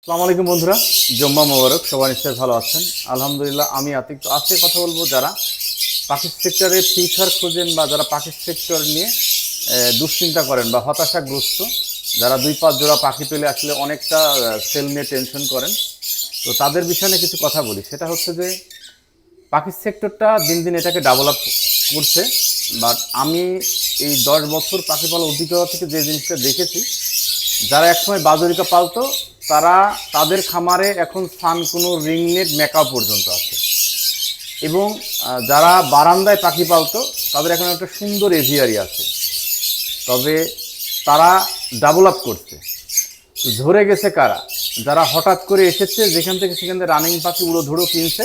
আসসালামু আলাইকুম বন্ধুরা, জুম্মা মোবারক। সবাই নিশ্চয়ই ভালো আছেন। আলহামদুলিল্লাহ, আমি আতিক। তো আজকে কথা বলবো যারা পাখি সেক্টরে ফিউচার খোঁজেন বা যারা পাখি সেক্টর নিয়ে দুশ্চিন্তা করেন বা হতাশাগ্রস্ত, যারা 2-5 জোড়া পাখি পেলে আসলে অনেকটা সেল নিয়ে টেনশন করেন। তো তাদের বিষয়ে নিয়ে কিছু কথা বলি। সেটা হচ্ছে যে পাখি সেক্টরটা দিন দিন এটাকে ডেভেলপ করছে। বাট আমি এই 10 বছর পাখি পালার অভিজ্ঞতা থেকে যে জিনিসটা দেখেছি, যারা একসময় বাজরিকা পালতো তারা তাদের খামারে এখন কোনো রিংনেট মেকাও পর্যন্ত আছে। এবং যারা বারান্দায় পাখি পালতো তাদের এখন একটা সুন্দর এভিয়ারি আছে। তবে তারা ডেভেলপ করছে। তো ঝরে গেছে কারা? যারা হঠাৎ করে এসেছে, যেখান থেকে সেখান থেকে রানিং পাখি উড়ো ধুড়ো কিনছে,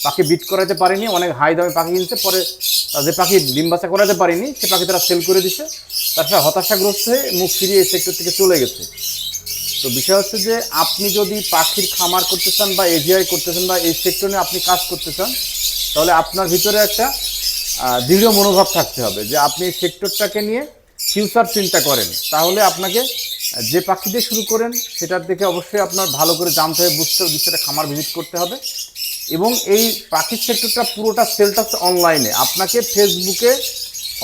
পাখি বিট করাতে পারেনি, অনেক হাই দামে পাখি কিনছে, পরে যে পাখি ডিম বাচ্চা করাতে পারেনি সে পাখি তারা সেল করে দিছে। তারপরে হতাশাগ্রস্ত হয়ে মুখ ফিরিয়ে এই সেক্টর থেকে চলে গেছে। তো বিষয় হচ্ছে যে আপনি যদি পাখির খামার করতে চান বা এভিআই করতে চান বা এই সেক্টরে আপনি কাজ করতে চান, তাহলে আপনার ভিতরে একটা দৃঢ় মনোভাব থাকতে হবে যে আপনি এই সেক্টরটাকে নিয়ে ফিউচার চিন্তা করেন। তাহলে আপনাকে যে পাখি দিয়ে শুরু করেন সেটার দিকে অবশ্যই আপনার ভালো করে জানতে হবে, বুঝতে হবে, সেটা খামার ভিজিট করতে হবে। এবং এই পাখির সেক্টরটা পুরোটা সেলটা হচ্ছে অনলাইনে। আপনাকে ফেসবুকে,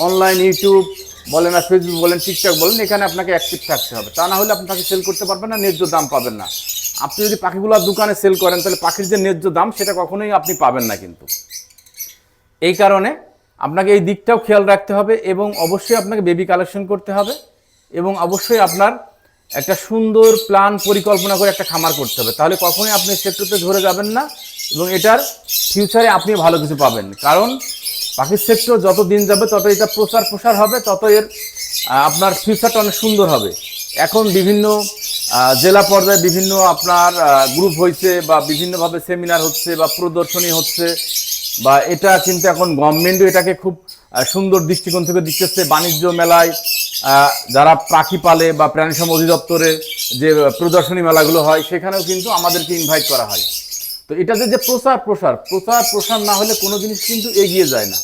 অনলাইন ইউটিউব বলেন আর ফেসবুক বলেন, টিকটক বলেন, এখানে আপনাকে অ্যাক্টিভ থাকতে হবে। তা না হলে আপনি পাখি সেল করতে পারবেন না, ন্যায্য দাম পাবেন না। আপনি যদি পাখিগুলো দোকানে সেল করেন তাহলে পাখির যে ন্যায্য দাম সেটা কখনোই আপনি পাবেন না। কিন্তু এই কারণে আপনাকে এই দিকটাও খেয়াল রাখতে হবে এবং অবশ্যই আপনাকে বেবি কালেকশন করতে হবে এবং অবশ্যই আপনার একটা সুন্দর প্ল্যান পরিকল্পনা করে একটা খামার করতে হবে। তাহলে কখনোই আপনি সেক্টরতে ধরে যাবেন না এবং এটার ফিউচারে আপনি ভালো কিছু পাবেন। কারণ পাখির সেক্টর যত দিন যাবে তত এটা প্রসার হবে, তত এর আপনার ফিউচারটা অনেক সুন্দর হবে। এখন বিভিন্ন জেলা পর্যায়ে বিভিন্ন আপনার গ্রুপ হয়েছে বা বিভিন্নভাবে সেমিনার হচ্ছে বা প্রদর্শনী হচ্ছে, বা এটা কিন্তু এখন গভর্নমেন্টও এটাকে খুব সুন্দর দৃষ্টিকোণ থেকে দিচ্ছে। বাণিজ্য মেলায় যারা পাখি পালে বা প্রাণী সম্পদ অধিদপ্তরে যে প্রদর্শনী মেলাগুলো হয় সেখানেও কিন্তু আমাদেরকে ইনভাইট করা হয়। তো এটা যে প্রসার না হলে কোনো জিনিস কিন্তু এগিয়ে যায় না।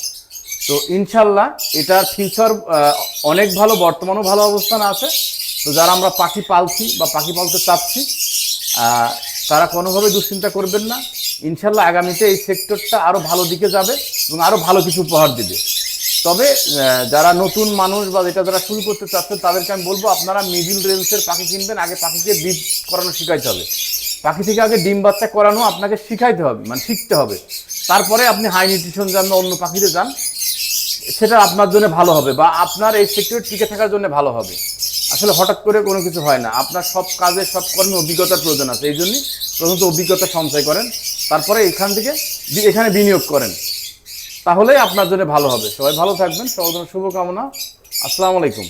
তো ইনশাল্লাহ এটার ফিউচার অনেক ভালো, বর্তমানেও ভালো অবস্থান আছে। তো যারা আমরা পাখি পালছি বা পাখি পালতে চাচ্ছি তারা কোনোভাবে দুশ্চিন্তা করবেন না। ইনশাল্লাহ আগামীতে এই সেক্টরটা আরও ভালো দিকে যাবে এবং আরও ভালো কিছু উপহার দেবে। তবে যারা নতুন মানুষ বা যেটা যারা শুরু করতে চাচ্ছেন তাদেরকে আমি বলবো আপনারা মিডিল রেঞ্জের পাখি কিনবেন। আগে পাখিকে ব্রিড করানো শিখাইতে হবে। পাখি থেকে আগে ডিম বাচ্চা করানো আপনাকে শিখাইতে হবে, মানে শিখতে হবে। তারপরে আপনি হাই নিউট্রিশন যান বা অন্য পাখিতে যান, সেটা আপনার জন্য ভালো হবে বা আপনার এই সেক্টরে টিকে থাকার জন্য ভালো হবে। আসলে হঠাৎ করে কোনো কিছু হয় না। আপনার সব কাজে সব কর্মে অভিজ্ঞতার প্রয়োজন আছে। এই জন্যই প্রথমত অভিজ্ঞতা সঞ্চয় করেন, তারপরে এখান থেকে এখানে বিনিয়োগ করেন, তাহলেই আপনার জন্য ভালো হবে। সবাই ভালো থাকবেন, সবার জন্য শুভকামনা। আসসালামু আলাইকুম।